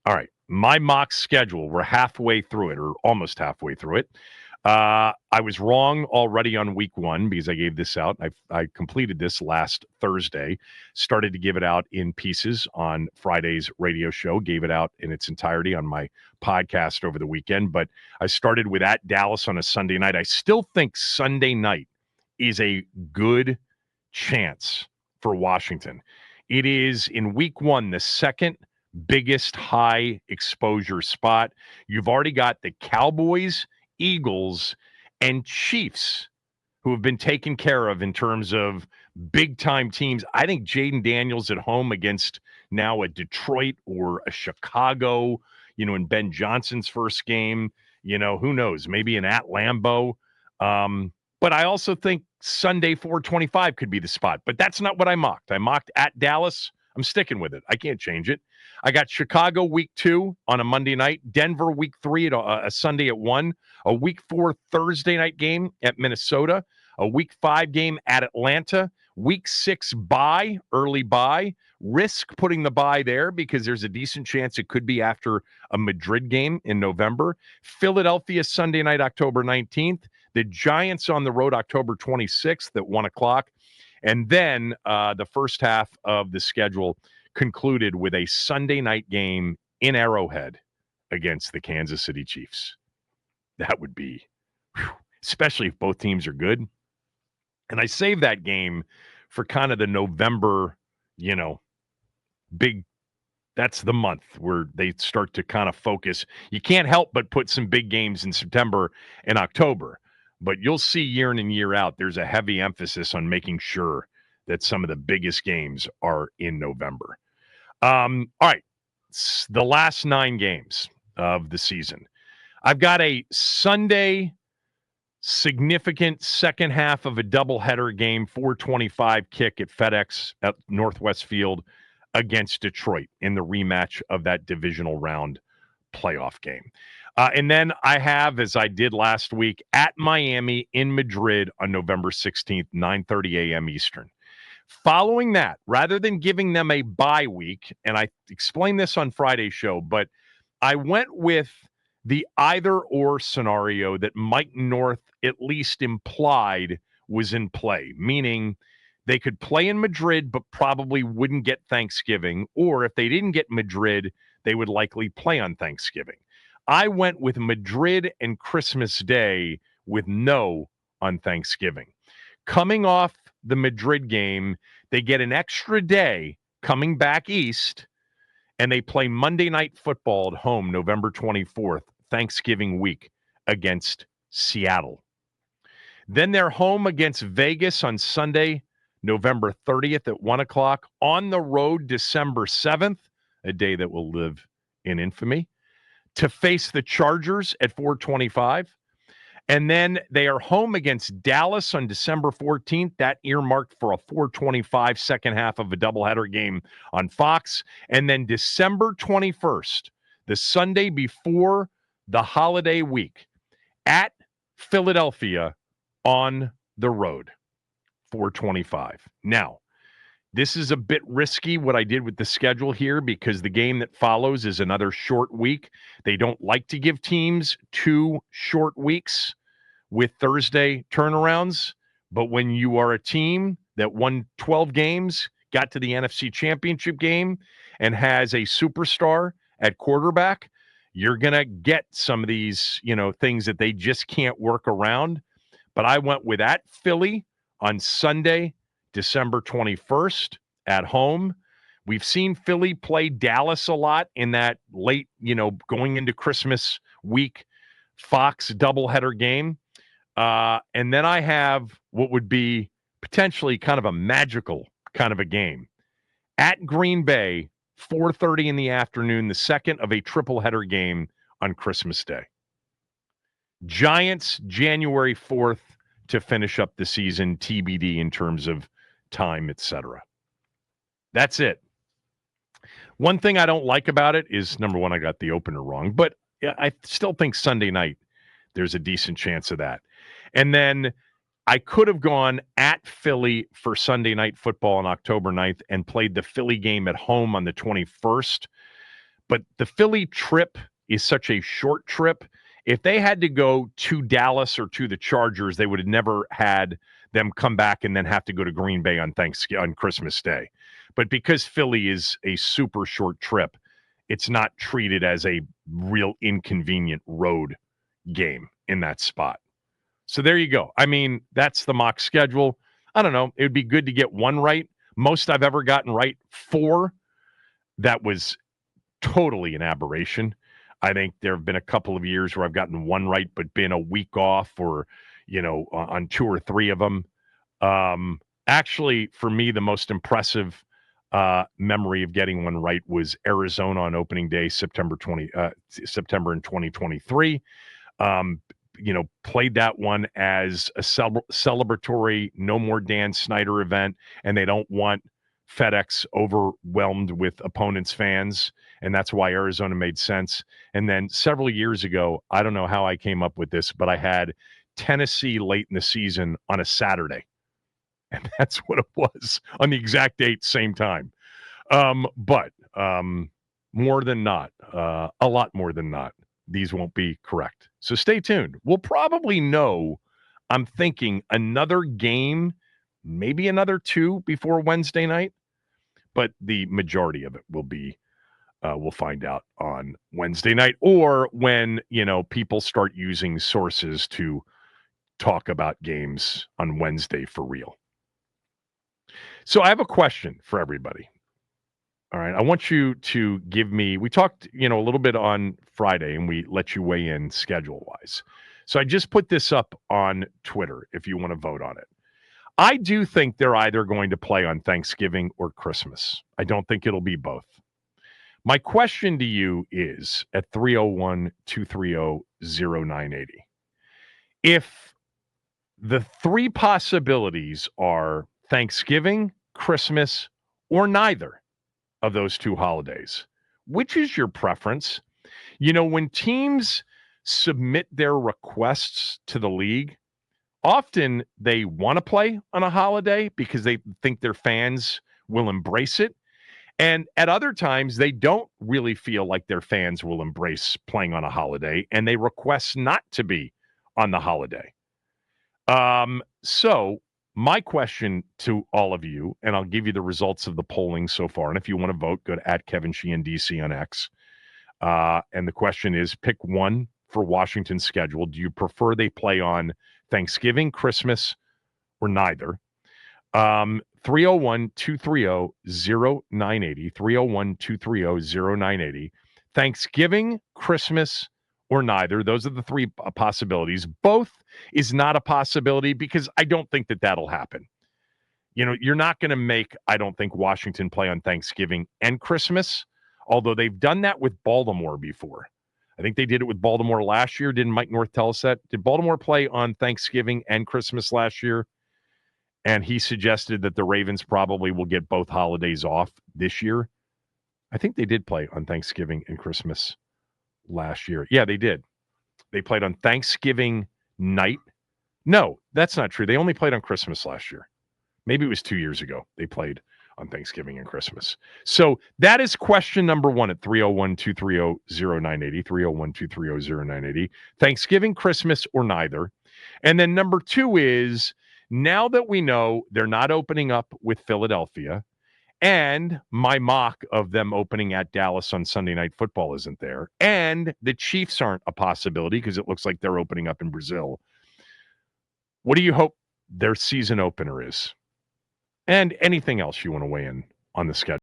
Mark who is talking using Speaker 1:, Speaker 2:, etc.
Speaker 1: All right. My mock schedule, we're halfway through it, or almost halfway through it. I was wrong already on week one because I gave this out. I completed this last Thursday, started to give it out in pieces on Friday's radio show, gave it out in its entirety on my podcast over the weekend. But I started with at Dallas on a Sunday night. I still think Sunday night is a good chance for Washington. It is in week one, the second biggest high exposure spot. You've already got the Cowboys, Eagles, and Chiefs who have been taken care of in terms of big time teams. I think Jaden Daniels at home against now a Detroit or a Chicago, in Ben Johnson's first game, who knows, maybe an at Lambeau. But I also think Sunday 425 could be the spot. But that's not what I mocked. I mocked at Dallas. I'm sticking with it. I can't change it. I got Chicago week 2 on a Monday night, Denver week 3 at a Sunday at 1, a week 4 Thursday night game at Minnesota, a week 5 game at Atlanta, week 6 bye, early bye. Risk putting the bye there because there's a decent chance it could be after a Madrid game in November. Philadelphia Sunday night, October 19th. The Giants on the road October 26th at 1 o'clock. And then the first half of the schedule concluded with a Sunday night game in Arrowhead against the Kansas City Chiefs. That would be, especially if both teams are good. And I saved that game for kind of the November, big, that's the month where they start to kind of focus. You can't help but put some big games in September and October. But you'll see year in and year out, there's a heavy emphasis on making sure that some of the biggest games are in November. All right, the last 9 games of the season. I've got a Sunday significant second half of a doubleheader game, 425 kick at FedEx at Northwest Field against Detroit in the rematch of that divisional round playoff game. And then I have, as I did last week, at Miami in Madrid on November 16th, 9:30 a.m. Eastern. Following that, rather than giving them a bye week, and I explained this on Friday's show, but I went with the either-or scenario that Mike North at least implied was in play, meaning they could play in Madrid but probably wouldn't get Thanksgiving, or if they didn't get Madrid, they would likely play on Thanksgiving. I went with Madrid and Christmas Day with no on Thanksgiving. Coming off the Madrid game, they get an extra day coming back east, and they play Monday Night Football at home November 24th, Thanksgiving week, against Seattle. Then they're home against Vegas on Sunday, November 30th at 1 o'clock. On the road, December 7th, a day that will live in infamy, to face the Chargers at 425. And then they are home against Dallas on December 14th. That earmarked for a 425 second half of a doubleheader game on Fox. And then December 21st, the Sunday before the holiday week, at Philadelphia on the road, 425. Now, this is a bit risky what I did with the schedule here because the game that follows is another short week. They don't like to give teams 2 short weeks with Thursday turnarounds. But when you are a team that won 12 games, got to the NFC Championship game, and has a superstar at quarterback, you're going to get some of these, things that they just can't work around. But I went with at Philly on Sunday, December 21st at home. We've seen Philly play Dallas a lot in that late, going into Christmas week, Fox doubleheader game. And then I have what would be potentially kind of a magical kind of a game at Green Bay, 4:30 in the afternoon, the second of a triple header game on Christmas Day. Giants, January 4th to finish up the season, TBD in terms of time, etc. That's it. One thing I don't like about it is, number one, I got the opener wrong, but I still think Sunday night there's a decent chance of that. And then I could have gone at Philly for Sunday Night Football on October 9th and played the Philly game at home on the 21st. But the Philly trip is such a short trip. If they had to go to Dallas or to the Chargers, they would have never had them come back and then have to go to Green Bay on Christmas Day. But because Philly is a super short trip, it's not treated as a real inconvenient road game in that spot. So there you go. I mean, that's the mock schedule. I don't know. It would be good to get one right. Most I've ever gotten right, 4. That was totally an aberration. I think there have been a couple of years where I've gotten one right, but been a week off or, on 2 or 3 of them. Actually, for me, the most impressive memory of getting one right was Arizona on opening day, September in 2023. Played that one as a celebratory No More Dan Snyder event, and they don't want FedEx overwhelmed with opponents' fans, and that's why Arizona made sense. And then several years ago, I don't know how I came up with this, but I had Tennessee late in the season on a Saturday, and that's what it was on the exact date, same time. But more than not, a lot more than not, these won't be correct. So stay tuned. We'll probably know, I'm thinking, another game, maybe another 2 before Wednesday night, but the majority of it will be, we'll find out on Wednesday night, or when, people start using sources to talk about games on Wednesday for real. So I have a question for everybody. All right. I want you to give me, we talked, a little bit on Friday and we let you weigh in schedule wise. So I just put this up on Twitter if you want to vote on it. I do think they're either going to play on Thanksgiving or Christmas. I don't think it'll be both. My question to you is at 301-230-0980. If the 3 possibilities are Thanksgiving, Christmas, or neither of those 2 holidays, which is your preference? When teams submit their requests to the league, often they want to play on a holiday because they think their fans will embrace it. And at other times, they don't really feel like their fans will embrace playing on a holiday, and they request not to be on the holiday. So my question to all of you, and I'll give you the results of the polling so far, and if you want to vote, go to @KevinSheehan on X. And the question is, pick one for Washington's schedule. Do you prefer they play on Thanksgiving, Christmas, or neither? 301-230-0980, 301-230-0980. Thanksgiving, Christmas, or neither. Those are the 3 possibilities. Both is not a possibility because I don't think that that'll happen. You're not going to make, I don't think, Washington play on Thanksgiving and Christmas, although they've done that with Baltimore before. I think they did it with Baltimore last year. Didn't Mike North tell us that? Did Baltimore play on Thanksgiving and Christmas last year? And he suggested that the Ravens probably will get both holidays off this year. I think they did play on Thanksgiving and Christmas last year. Yeah, they did. They played on Thanksgiving night. No, that's not true. They only played on Christmas last year. Maybe it was 2 years ago they played on Thanksgiving and Christmas. So that is question number 1 at 301-230-0980, 301-230-0980. Thanksgiving, Christmas, or neither. And then number 2 is, now that we know they're not opening up with Philadelphia, and my mock of them opening at Dallas on Sunday Night Football isn't there, and the Chiefs aren't a possibility because it looks like they're opening up in Brazil, what do you hope their season opener is? And anything else you want to weigh in on the schedule?